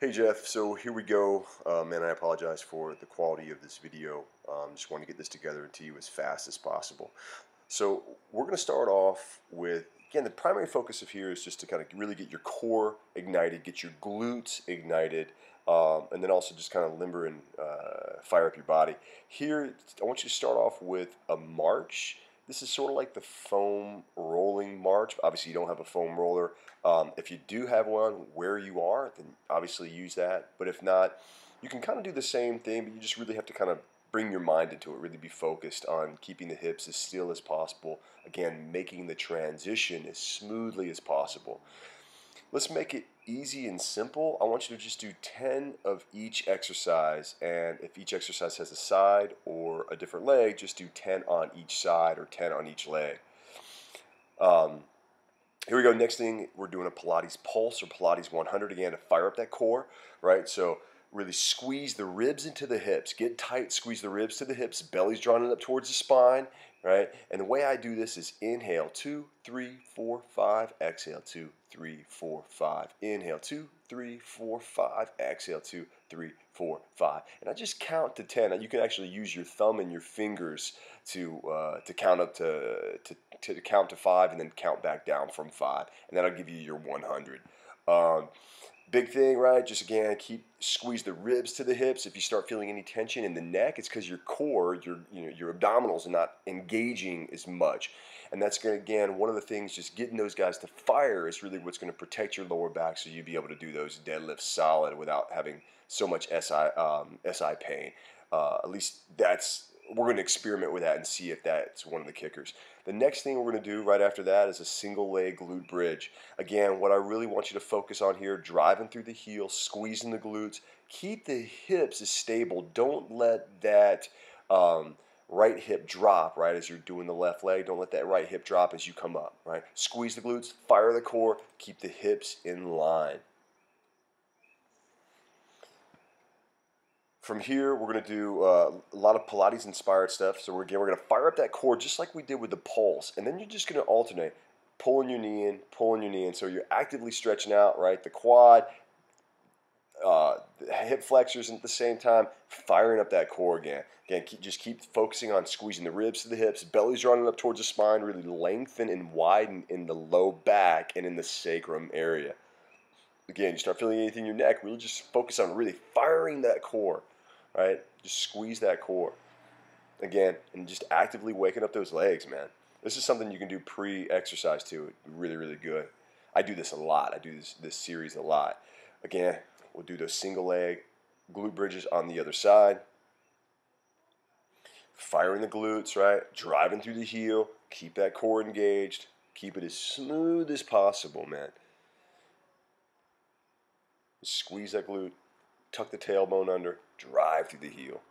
Hey Jeff, so here we go, and I apologize for the quality of this video. Just want to get this together to you as fast as possible. So we're going to start off with, again, the primary focus of here is just to kind of really get your core ignited, get your glutes ignited, and then also just kind of limber and fire up your body. Here, I want you to start off with a march. This is sort of like the foam rolling march. Obviously, you don't have a foam roller. If you do have one where you are, then obviously use that. But if not, you can kind of do the same thing, but you just really have to kind of bring your mind into it, really be focused on keeping the hips as still as possible. Again, making the transition as smoothly as possible. Let's make it easy and simple. I want you to just do 10 of each exercise, and if each exercise has a side or a different leg, just do 10 on each side or 10 on each leg. Here we go. Next thing, we're doing a Pilates Pulse or Pilates 100 again to fire up that core, right? So really squeeze the ribs into the hips. Get tight, squeeze the ribs to the hips, belly's drawn up towards the spine, right? And the way I do this is inhale, 2, 3, 4, 5, exhale, 2, 3, 4, 5. Inhale, 2, 3, 4, 5, exhale, 2, 3, 4, 5. And I just count to 10. Now you can actually use your thumb and your fingers to count up to count to 5 and then count back down from 5. And that'll give you your 100. Big thing, right? Just again, squeeze the ribs to the hips. If you start feeling any tension in the neck, it's because your core, your abdominals are not engaging as much. And that's going to, again, one of the things, just getting those guys to fire is really what's going to protect your lower back so you'll be able to do those deadlifts solid without having so much SI pain. At least we're going to experiment with that and see if that's one of the kickers. The next thing we're going to do right after that is a single leg glute bridge. Again, what I really want you to focus on here, driving through the heel, squeezing the glutes. Keep the hips as stable. Don't let that right hip drop, right, as you're doing the left leg. Don't let that right hip drop as you come up, right? Squeeze the glutes, fire the core, keep the hips in line. From here, we're going to do a lot of Pilates-inspired stuff. So we're going to fire up that core just like we did with the pulse. And then you're just going to alternate, pulling your knee in, pulling your knee in. So you're actively stretching out, right? The quad, the hip flexors, and at the same time, firing up that core again. Again, just keep focusing on squeezing the ribs to the hips. Belly's running up towards the spine. Really lengthen and widen in the low back and in the sacrum area. Again, you start feeling anything in your neck, really just focus on really firing that core, right? Just squeeze that core. Again, and just actively waking up those legs, man. This is something you can do pre-exercise too. Really, really good. I do this a lot. I do this series a lot. Again, we'll do those single leg glute bridges on the other side. Firing the glutes, right? Driving through the heel. Keep that core engaged. Keep it as smooth as possible, man. Squeeze that glute, tuck the tailbone under, drive through the heel.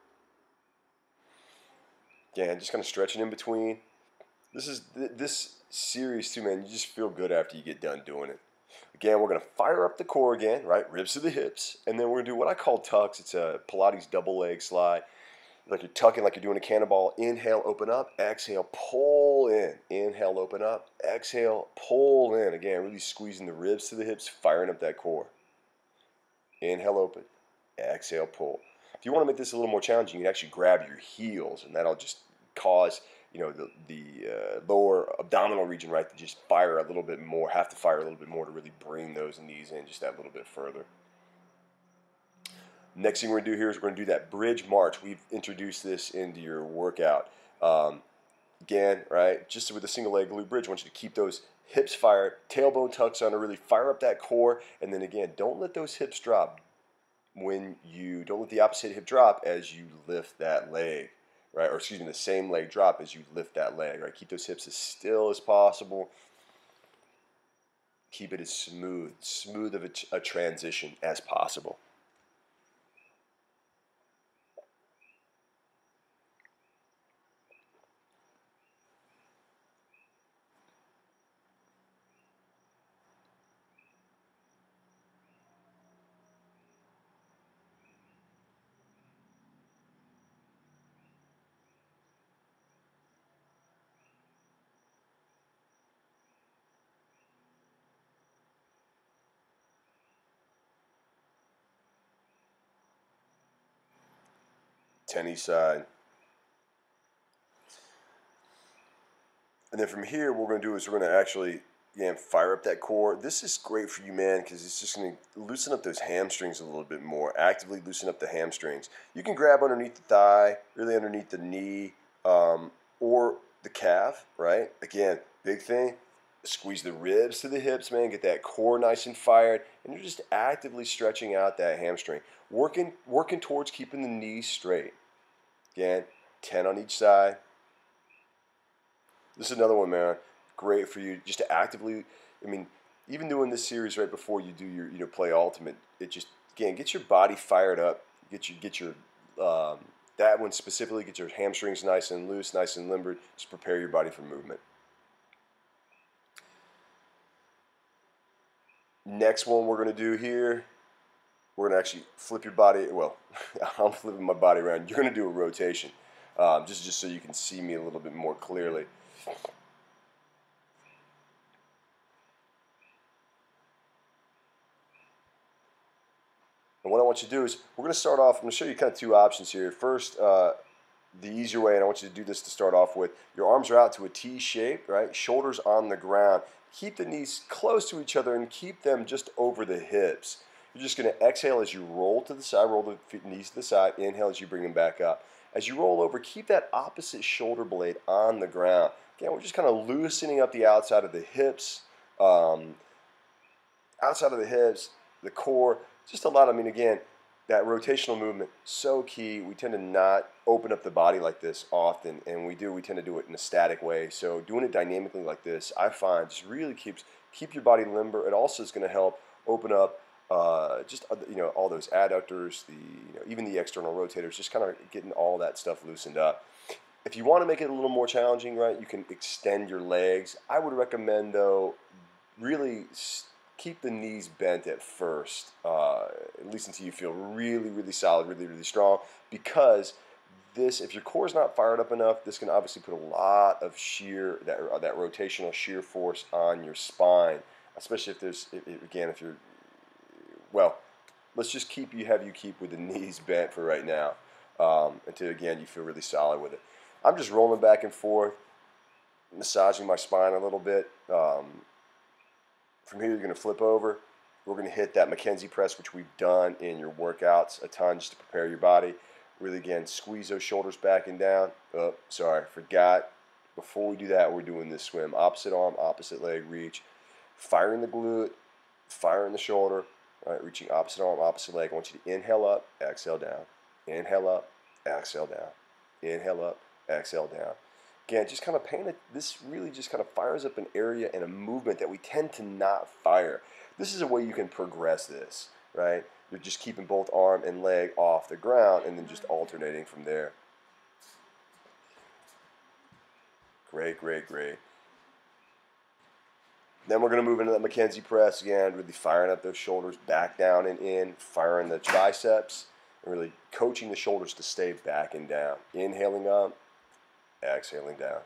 Again, just kind of stretching in between. This series too, man. You just feel good after you get done doing it. Again, we're gonna fire up the core again, right? Ribs to the hips, and then we're gonna do what I call tucks. It's a Pilates double leg slide. Like you're tucking, like you're doing a cannonball. Inhale, open up. Exhale, pull in. Inhale, open up. Exhale, pull in. Again, really squeezing the ribs to the hips, firing up that core. Inhale, open. Exhale, pull. If you want to make this a little more challenging, you can actually grab your heels, and that'll just cause the lower abdominal region, right, to just fire a little bit more, have to fire a little bit more to really bring those knees in just that little bit further. Next thing we're going to do here is we're going to do that bridge march. We've introduced this into your workout. Again, right, just with a single leg glute bridge, I want you to keep those hips fired, tailbone tucks under, really fire up that core, and then again, don't let those hips drop. Don't let the opposite hip drop as you lift that leg, right? Or excuse me, the same leg drop as you lift that leg, right? Keep those hips as still as possible. Keep it as smooth of a transition as possible. 10 each side. And then from here, what we're going to do is we're going to actually, again, fire up that core. This is great for you, man, because it's just going to loosen up those hamstrings a little bit more, actively loosen up the hamstrings. You can grab underneath the thigh, really underneath the knee, or the calf, right? Again, big thing, squeeze the ribs to the hips, man, get that core nice and fired, and you're just actively stretching out that hamstring, working towards keeping the knees straight. Again, 10 on each side. This is another one, man. Great for you just to actively, I mean, even doing this series right before you do your play ultimate, it just, again, gets your body fired up, get your that one specifically, get your hamstrings nice and loose, nice and limbered, just prepare your body for movement. Next one we're going to do here, we're going to actually flip your body, well, I'm flipping my body around. You're going to do a rotation, just so you can see me a little bit more clearly. And what I want you to do is, we're going to start off, I'm going to show you kind of two options here. First, the easier way, and I want you to do this to start off with, your arms are out to a T shape, right? Shoulders on the ground. Keep the knees close to each other and keep them just over the hips. You're just going to exhale as you roll to the side, roll the knees to the side, inhale as you bring them back up. As you roll over, keep that opposite shoulder blade on the ground. Again, we're just kind of loosening up the outside of the hips, the core, just a lot. I mean, again, that rotational movement, so key. We tend to not open up the body like this often, and we tend to do it in a static way. So doing it dynamically like this, I find, just really keep your body limber. It also is going to help open up all those adductors, even the external rotators, just kind of getting all that stuff loosened up. If you want to make it a little more challenging, right, you can extend your legs. I would recommend, though, really keep the knees bent at first, at least until you feel really, really solid, really, really strong, because if your core is not fired up enough, this can obviously put a lot of that rotational shear force on your spine, especially if you're, well, let's just have you keep with the knees bent for right now, until, again, you feel really solid with it. I'm just rolling back and forth, massaging my spine a little bit. From here, you're going to flip over. We're going to hit that Mackenzie press, which we've done in your workouts a ton just to prepare your body. Really, again, squeeze those shoulders back and down. Oh, sorry, forgot. Before we do that, we're doing this swim. Opposite arm, opposite leg reach. Firing the glute, firing the shoulder. All right, reaching opposite arm, opposite leg. I want you to inhale up, exhale down. Inhale up, exhale down. Inhale up, exhale down. Again, just kind of this really just kind of fires up an area and a movement that we tend to not fire. This is a way you can progress this, right? You're just keeping both arm and leg off the ground and then just alternating from there. Great, great, great. Then we're going to move into that Mackenzie press again, really firing up those shoulders back down and in, firing the triceps, and really coaching the shoulders to stay back and down. Inhaling up. Exhaling down.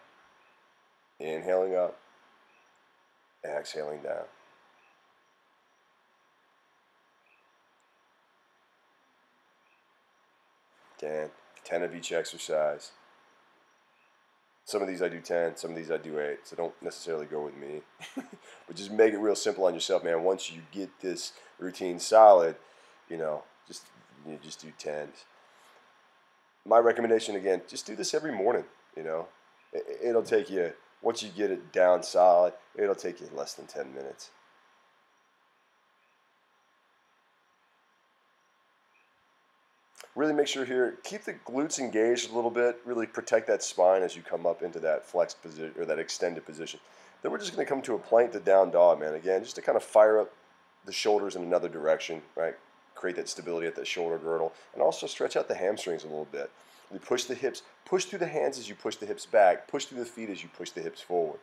Inhaling up. Exhaling down. Again, 10 of each exercise. Some of these I do 10, some of these I do 8, so don't necessarily go with me. But just make it real simple on yourself, man. Once you get this routine solid, just do 10s. My recommendation, again, just do this every morning. It'll take you, once you get it down solid, it'll take you less than 10 minutes. Really make sure here, keep the glutes engaged a little bit, really protect that spine as you come up into that flexed position or that extended position. Then we're just going to come to a plank to down dog, man. Again, just to kind of fire up the shoulders in another direction, right? Create that stability at that shoulder girdle, and also stretch out the hamstrings a little bit. You push the hips, push through the hands as you push the hips back, push through the feet as you push the hips forward.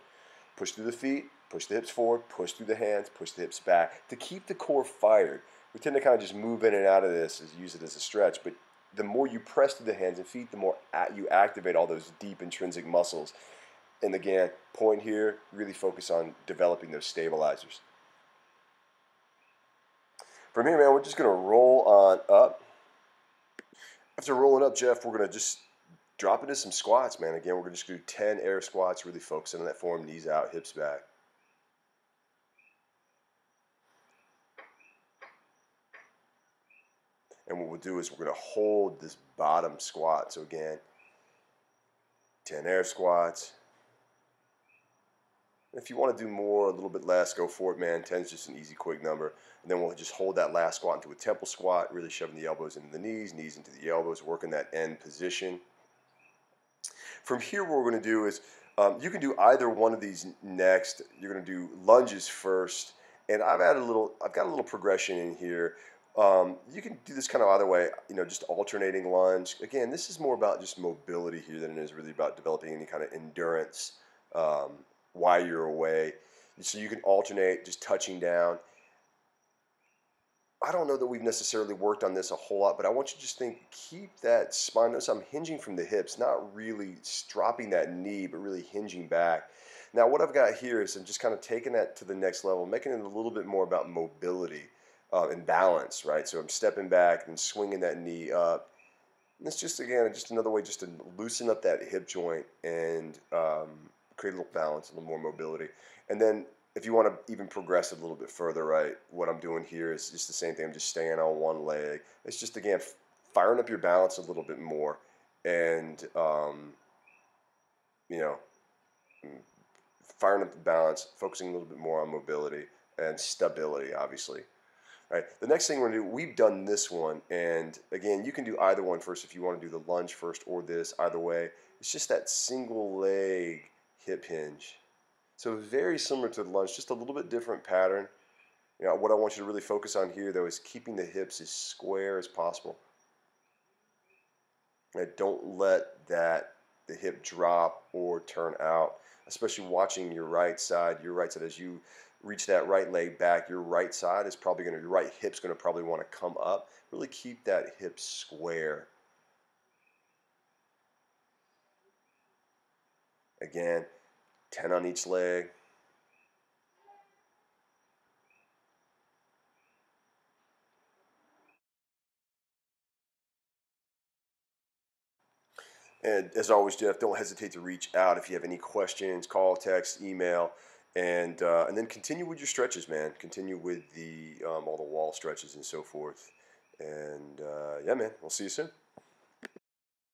Push through the feet, push the hips forward, push through the hands, push the hips back to keep the core fired. We tend to kind of just move in and out of this, use it as a stretch, but the more you press through the hands and feet, the more you activate all those deep intrinsic muscles. And again, point here, really focus on developing those stabilizers. From here, man, we're just going to roll on up. After rolling up, Jeff, we're going to just drop into some squats, man. Again, we're going to just do 10 air squats, really focusing on that form, knees out, hips back. And what we'll do is we're going to hold this bottom squat. So again, 10 air squats. If you want to do more, a little bit less, go for it, man. 10 is just an easy, quick number. And then we'll just hold that last squat into a temple squat, really shoving the elbows into the knees into the elbows, working that end position. From here, what we're going to do is you can do either one of these next. You're going to do lunges first, and I've got a little progression in here. You can do this kind of either way, just alternating lunge. Again, this is more about just mobility here than it is really about developing any kind of endurance while you're away. So you can alternate, just touching down. I don't know that we've necessarily worked on this a whole lot, but I want you to just keep that spine. Notice I'm hinging from the hips, not really dropping that knee, but really hinging back. Now, what I've got here is I'm just kind of taking that to the next level, making it a little bit more about mobility and balance, right? So I'm stepping back and swinging that knee up. And it's just, again, just another way just to loosen up that hip joint and create a little balance, a little more mobility. And then if you want to even progress it a little bit further, right, what I'm doing here is just the same thing. I'm just staying on one leg. It's just, again, firing up your balance a little bit more and, you know, firing up the balance, focusing a little bit more on mobility and stability, obviously. All right, the next thing we're going to do, we've done this one, and again, you can do either one first if you want to do the lunge first or this, either way. It's just that single leg hip hinge. So very similar to the lunge, just a little bit different pattern. What I want you to really focus on here, though, is keeping the hips as square as possible. And don't let the hip drop or turn out, especially watching your right side. As you reach that right leg back, your right hip's going to probably want to come up. Really keep that hip square. Again, 10 on each leg. And as always, Jeff, don't hesitate to reach out if you have any questions. Call, text, email, and then continue with your stretches, man. Continue with all the wall stretches and so forth. And yeah, man, we'll see you soon.